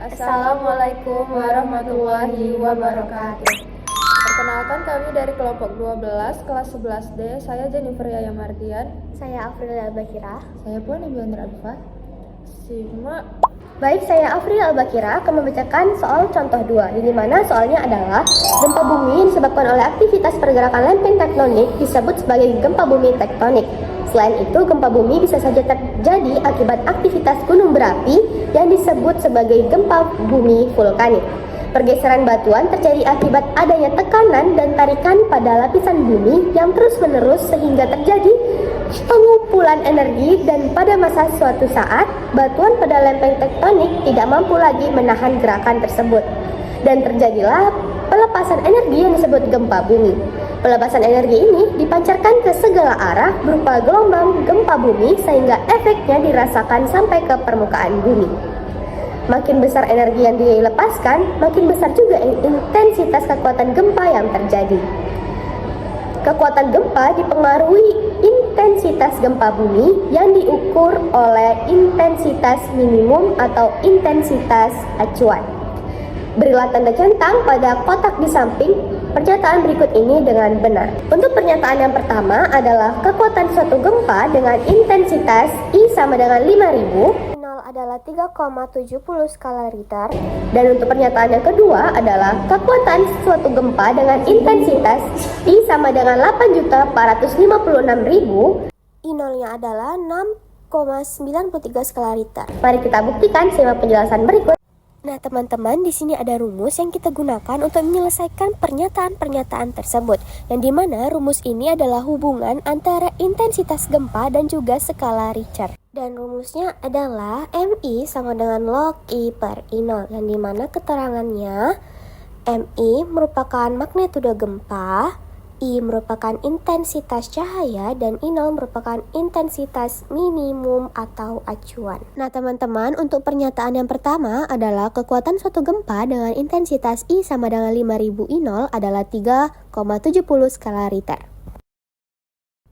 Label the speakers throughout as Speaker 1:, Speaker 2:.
Speaker 1: Assalamualaikum warahmatullahi wabarakatuh. Perkenalkan, kami dari kelompok 12 kelas 11D. Saya Jennifer Yaya Mardian.
Speaker 2: Saya Afril Albakira.
Speaker 1: Saya Puan Ibiandra Abifah. Simak.
Speaker 2: Baik, saya Afril Albakira akan membacakan soal contoh 2, di mana soalnya adalah gempa bumi disebabkan oleh aktivitas pergerakan lempeng tektonik disebut sebagai gempa bumi tektonik. Selain itu, gempa bumi bisa saja terjadi akibat aktivitas gunung berapi yang disebut sebagai gempa bumi vulkanik. Pergeseran batuan terjadi akibat adanya tekanan dan tarikan pada lapisan bumi yang terus-menerus sehingga terjadi pengumpulan energi, dan pada masa suatu saat batuan pada lempeng tektonik tidak mampu lagi menahan gerakan tersebut dan terjadilah pelepasan energi yang disebut gempa bumi. Pelepasan energi ini dipancarkan ke segala arah berupa gelombang gempa bumi sehingga efeknya dirasakan sampai ke permukaan bumi. Makin besar energi yang dilepaskan, makin besar juga intensitas kekuatan gempa yang terjadi. Kekuatan gempa dipengaruhi intensitas gempa bumi yang diukur oleh intensitas minimum atau intensitas acuan. Berilah tanda centang pada kotak di samping pernyataan berikut ini dengan benar. Untuk pernyataan yang pertama adalah kekuatan suatu gempa dengan intensitas I sama dengan 5000, adalah 3,70 skala Richter. Dan untuk pernyataan yang kedua adalah kekuatan suatu gempa dengan intensitas I sama dengan 8.456.000, I0-nya adalah 6,93 skala Richter. Mari kita buktikan, simak penjelasan berikut. Nah teman-teman, di sini ada rumus yang kita gunakan untuk menyelesaikan pernyataan-pernyataan tersebut, yang dimana rumus ini adalah hubungan antara intensitas gempa dan juga skala Richter. Dan rumusnya adalah MI sama dengan log I per I0, yang dimana keterangannya MI merupakan magnitudo gempa, I merupakan intensitas cahaya, dan I0 merupakan intensitas minimum atau acuan. Nah teman-teman, untuk pernyataan yang pertama adalah kekuatan suatu gempa dengan intensitas I sama dengan 5000 I0 adalah 3,70 skala Richter.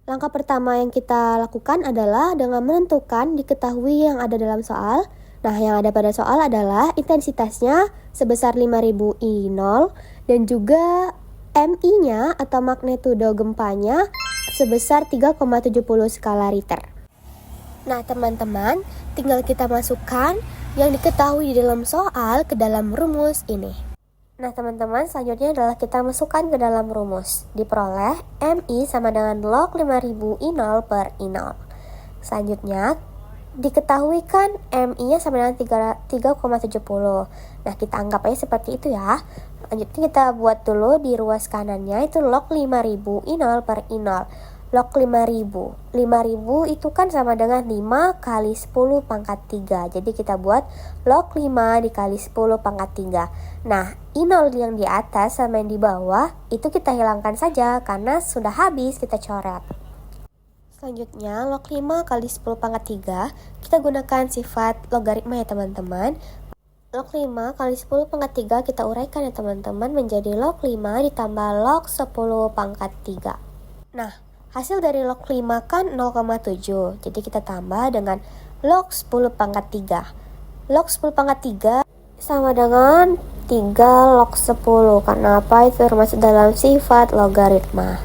Speaker 2: Langkah pertama yang kita lakukan adalah dengan menentukan diketahui yang ada dalam soal. Nah, yang ada pada soal adalah intensitasnya sebesar 5000 I0 dan juga MI-nya atau magnitudo gempanya sebesar 3,70 skala Richter. Nah, teman-teman, tinggal kita masukkan yang diketahui di dalam soal ke dalam rumus ini. Nah teman-teman, selanjutnya adalah kita masukkan ke dalam rumus. Diperoleh MI sama dengan log 5000 I0 per I0. Selanjutnya diketahui kan MI-nya sama dengan 3,70. Nah kita anggap aja seperti itu ya. Lanjutnya kita buat dulu di ruas kanannya itu log 5000 I0 per I0. Log 5000 itu kan sama dengan 5 kali 10 pangkat 3. Jadi kita buat log 5 dikali 10 pangkat 3. Nah I0 yang di atas sama yang di bawah itu kita hilangkan saja karena sudah habis kita coret. Selanjutnya log 5 kali 10 pangkat 3 kita gunakan sifat logaritma ya teman-teman. Log 5 kali 10 pangkat 3 kita uraikan ya teman-teman menjadi log 5 ditambah log 10 pangkat 3. Nah hasil dari log 5 kan 0,7. Jadi kita tambah dengan log 10 pangkat 3. Log 10 pangkat 3 sama dengan 3 log 10. Karena apa? Itu termasuk dalam sifat logaritma.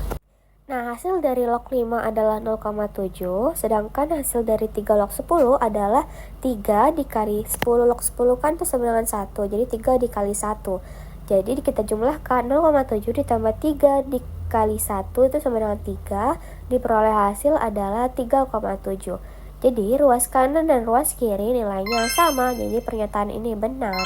Speaker 2: Nah, hasil dari log 5 adalah 0,7. Sedangkan hasil dari 3 log 10 adalah 3 dikali 10 log 10 kan itu sama dengan 1. Jadi 3 dikali 1. Jadi kita jumlahkan 0,7 ditambah 3 dikali 1 itu sama dengan 3. Diperoleh hasil adalah 3,7. Jadi ruas kanan dan ruas kiri nilainya sama. Jadi pernyataan ini benar.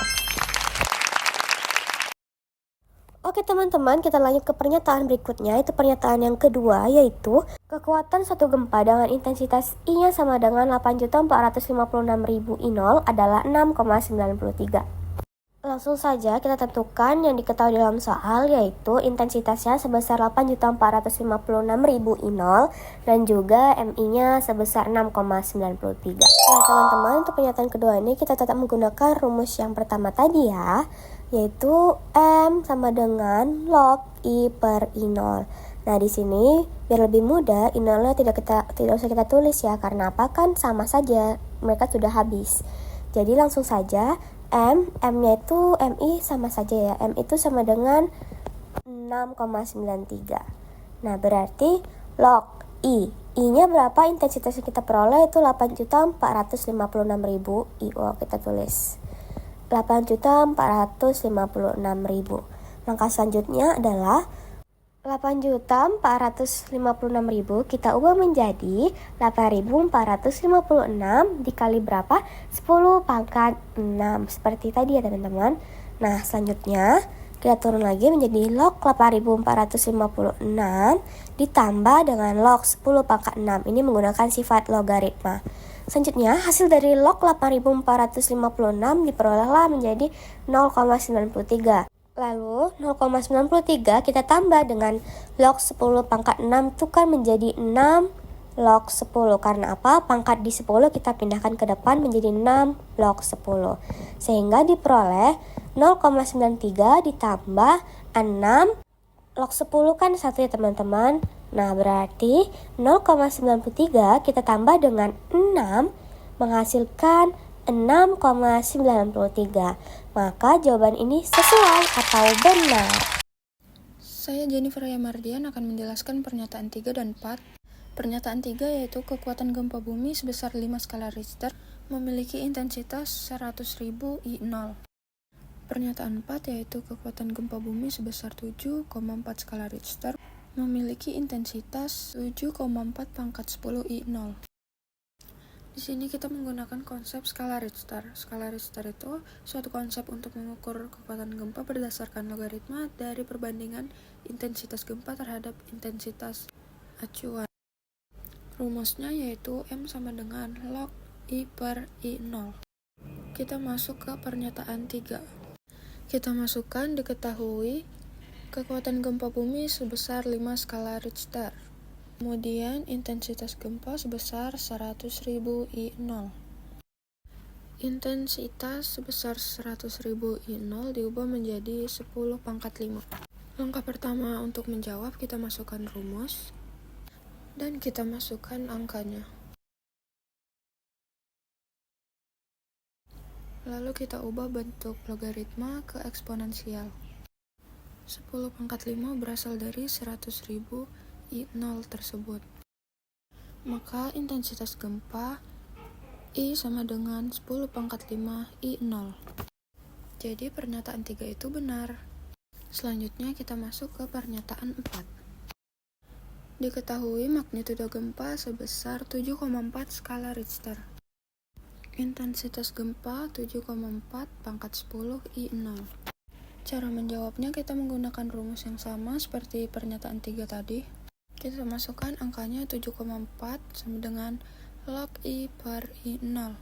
Speaker 2: Oke teman-teman, kita lanjut ke pernyataan berikutnya. Itu pernyataan yang kedua, yaitu kekuatan suatu gempa dengan intensitas I-nya sama dengan 8.456.000 I0 adalah 6,93. Langsung saja kita tentukan yang diketahui dalam soal, yaitu intensitasnya sebesar 8.456.000 I0 dan juga MI-nya sebesar 6,93. Nah teman-teman, untuk pernyataan kedua ini kita tetap menggunakan rumus yang pertama tadi ya, yaitu M sama dengan log I per I0. Nah di sini biar lebih mudah, I0-nya tidak usah kita tulis ya, karena apa kan sama saja, mereka sudah habis. Jadi langsung saja M-nya itu MI sama saja ya. M itu sama dengan 6,93. Nah, berarti log I-nya berapa? Intensitas yang kita peroleh itu 8.456.000 IO, kita tulis 8.456.000. Maka selanjutnya adalah 8.456.000 kita ubah menjadi 8.456 dikali berapa? 10 pangkat 6 seperti tadi ya teman-teman. Nah, selanjutnya kita turun lagi menjadi log 8.456 ditambah dengan log 10 pangkat 6. Ini menggunakan sifat logaritma. Selanjutnya, hasil dari log 8.456 diperolehlah menjadi 0,93. Lalu 0,93 kita tambah dengan log 10 pangkat 6 itu kan menjadi 6 log 10. Karena apa? Pangkat di 10 kita pindahkan ke depan menjadi 6 log 10. Sehingga diperoleh 0,93 ditambah 6 log 10 kan 1 ya teman-teman. Nah, berarti 0,93 kita tambah dengan 6 menghasilkan 6,93. Maka jawaban ini sesuai atau benar.
Speaker 1: Saya Jennifer Yamardian akan menjelaskan pernyataan 3 dan 4. Pernyataan 3 yaitu kekuatan gempa bumi sebesar 5 skala Richter memiliki intensitas 100.000 I0. Pernyataan 4 yaitu kekuatan gempa bumi sebesar 7,4 skala Richter memiliki intensitas 7,4 pangkat 10 I0. Di sini kita menggunakan konsep skala Richter. Skala Richter itu suatu konsep untuk mengukur kekuatan gempa berdasarkan logaritma dari perbandingan intensitas gempa terhadap intensitas acuan. Rumusnya yaitu M sama dengan log I per I0. Kita masuk ke pernyataan 3. Kita masukkan diketahui kekuatan gempa bumi sebesar 5 skala Richter. Kemudian intensitas gempa sebesar 100.000 I0. Intensitas sebesar 100.000 I0 diubah menjadi 10 pangkat 5. Langkah pertama untuk menjawab kita masukkan rumus dan kita masukkan angkanya. Lalu kita ubah bentuk logaritma ke eksponensial. 10 pangkat 5 berasal dari 100.000 I0 tersebut. Maka intensitas gempa I sama dengan 10 pangkat 5 I0. Jadi pernyataan 3 itu benar. Selanjutnya kita masuk ke pernyataan 4. Diketahui magnitudo gempa sebesar 7,4 skala Richter. Intensitas gempa 7,4 pangkat 10 I0. Cara menjawabnya kita menggunakan rumus yang sama seperti pernyataan 3 tadi. Kita masukkan angkanya 7,4 sama dengan log I per I0.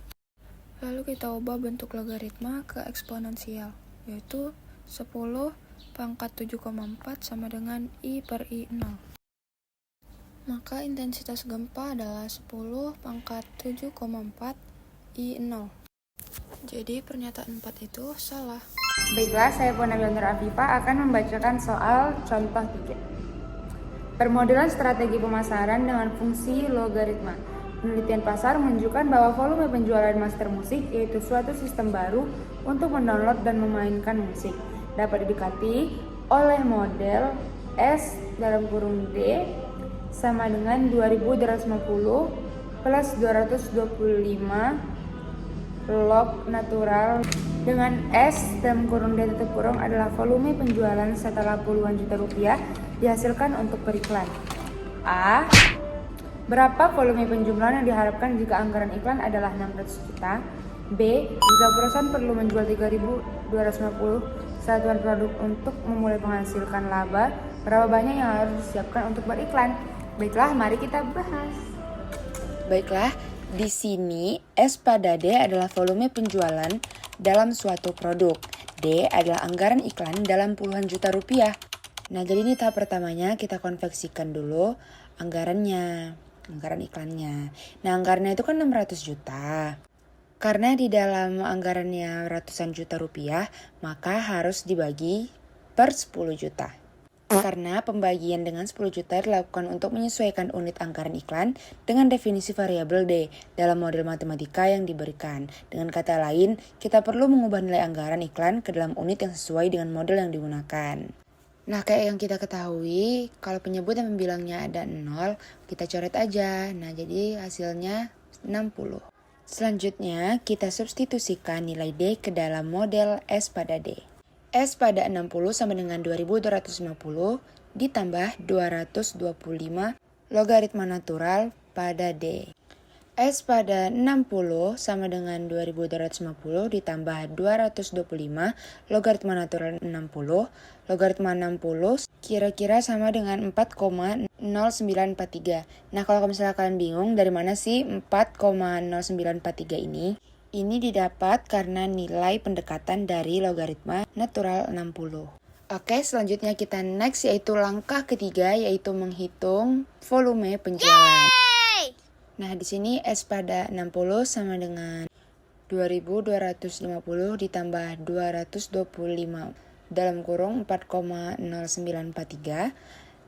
Speaker 1: Lalu kita ubah bentuk logaritma ke eksponensial, yaitu 10 pangkat 7,4 sama dengan I per I0. Maka intensitas gempa adalah 10 pangkat 7,4 I0. Jadi pernyataan 4 itu salah.
Speaker 3: Baiklah, saya Purnawira Nur Afifa akan membacakan soal contoh 3. Permodelan strategi pemasaran dengan fungsi logaritma. Penelitian pasar menunjukkan bahwa volume penjualan master musik, yaitu suatu sistem baru untuk mendownload dan memainkan musik, dapat didekati oleh model S dalam kurung D sama dengan 2250 plus 225 log natural dengan S dalam kurung D tutup kurung adalah volume penjualan setelah puluhan juta rupiah dihasilkan untuk beriklan. A. Berapa volume penjumlahan yang diharapkan jika anggaran iklan adalah 600 juta? B. Jika perusahaan perlu menjual 3.250 satuan produk untuk memulai menghasilkan laba, berapa banyak yang harus disiapkan untuk beriklan? Baiklah, mari kita bahas.
Speaker 4: Baiklah, di sini S pada D adalah volume penjualan dalam suatu produk. D adalah anggaran iklan dalam puluhan juta rupiah. Nah, jadi ini tahap pertamanya kita konveksikan dulu anggaran iklannya. Nah, anggarannya itu kan 600 juta. Karena di dalam anggarannya ratusan juta rupiah, maka harus dibagi per 10 juta. Karena pembagian dengan 10 juta dilakukan untuk menyesuaikan unit anggaran iklan dengan definisi variabel D dalam model matematika yang diberikan. Dengan kata lain, kita perlu mengubah nilai anggaran iklan ke dalam unit yang sesuai dengan model yang digunakan. Nah, kayak yang kita ketahui, kalau penyebut dan pembilangnya ada 0, kita coret aja. Nah, jadi hasilnya 60. Selanjutnya, kita substitusikan nilai D ke dalam model S pada D. S pada 60 sama dengan 2250 ditambah 225 logaritma natural pada D. S pada 60 sama dengan 2250 ditambah 225 logaritma natural 60. Logaritma 60 kira-kira sama dengan 4,0943. Nah, kalau misalnya kalian bingung dari mana sih 4,0943 ini? Ini didapat karena nilai pendekatan dari logaritma natural 60. Oke, selanjutnya kita next yaitu langkah ketiga yaitu menghitung volume penjualan. Nah, di sini S pada 60 sama dengan 2250 ditambah 225 dalam kurung 4,0943.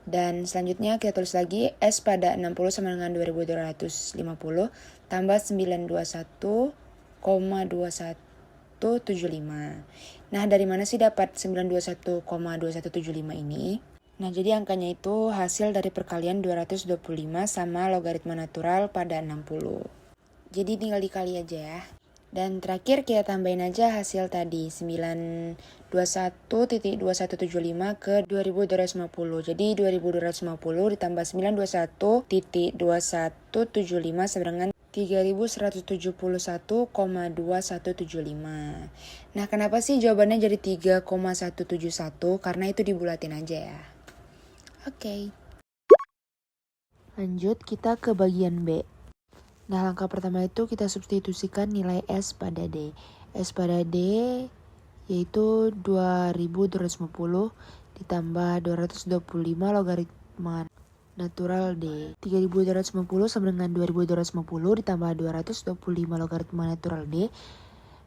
Speaker 4: Dan selanjutnya kita tulis lagi S pada 60 sama dengan 2250 tambah 921,2175. Nah, dari mana sih dapat 921,2175 ini? Nah, jadi angkanya itu hasil dari perkalian 225 sama logaritma natural pada 60. Jadi tinggal dikali aja ya. Dan terakhir kita tambahin aja hasil tadi 921.2175 ke 2250. Jadi 2250 ditambah 921.2175 sama dengan 3171,2175. Nah, kenapa sih jawabannya jadi 3,171? Karena itu dibulatin aja ya. Oke. Lanjut kita ke bagian B. Nah, langkah pertama itu kita substitusikan nilai S pada D. S pada D yaitu 2250 ditambah 225 logaritma natural D. 3250 sama dengan 2250 ditambah 225 logaritma natural D.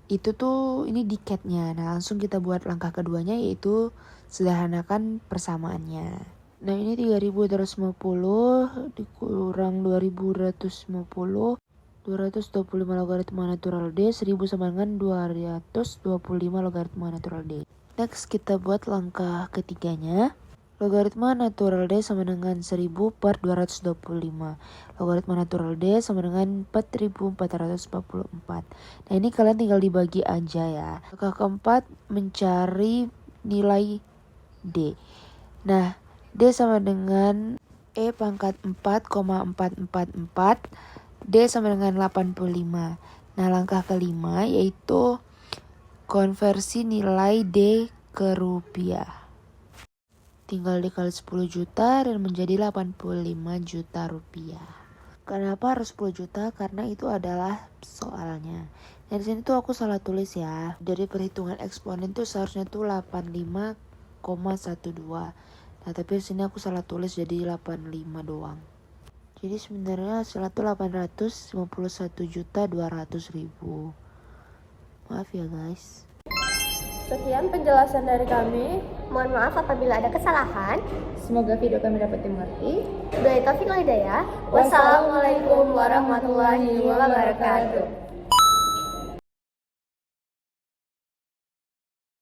Speaker 4: Itu tuh ini diketnya. Nah, langsung kita buat langkah keduanya yaitu sederhanakan persamaannya. Nah, ini 3250 dikurang 2250, 225 logaritma natural D, 1000 sama dengan 225 logaritma natural D. Next, kita buat langkah ketiganya. Logaritma natural D sama dengan 1000 per 225. Logaritma natural D sama dengan 4444. Nah, ini kalian tinggal dibagi aja ya. Langkah keempat, mencari nilai D. Nah, D sama dengan E pangkat 4,444. D sama dengan 85. Nah, langkah kelima yaitu konversi nilai D ke rupiah. Tinggal dikali 10 juta dan menjadi 85 juta rupiah. Kenapa harus 10 juta? Karena itu adalah soalnya. Nah, di sini tuh aku salah tulis ya. Dari perhitungan eksponen tuh seharusnya tuh 85,12. Nah, tapi di sini aku salah tulis jadi 85 doang. Jadi sebenarnya hasilnya tuh 851.200.000. Maaf ya guys.
Speaker 2: Sekian penjelasan dari kami. Mohon maaf apabila ada kesalahan.
Speaker 3: Semoga video kami dapat dimengerti.
Speaker 2: Wabillahi taufiq wal hidayah. Wassalamualaikum warahmatullahi wabarakatuh.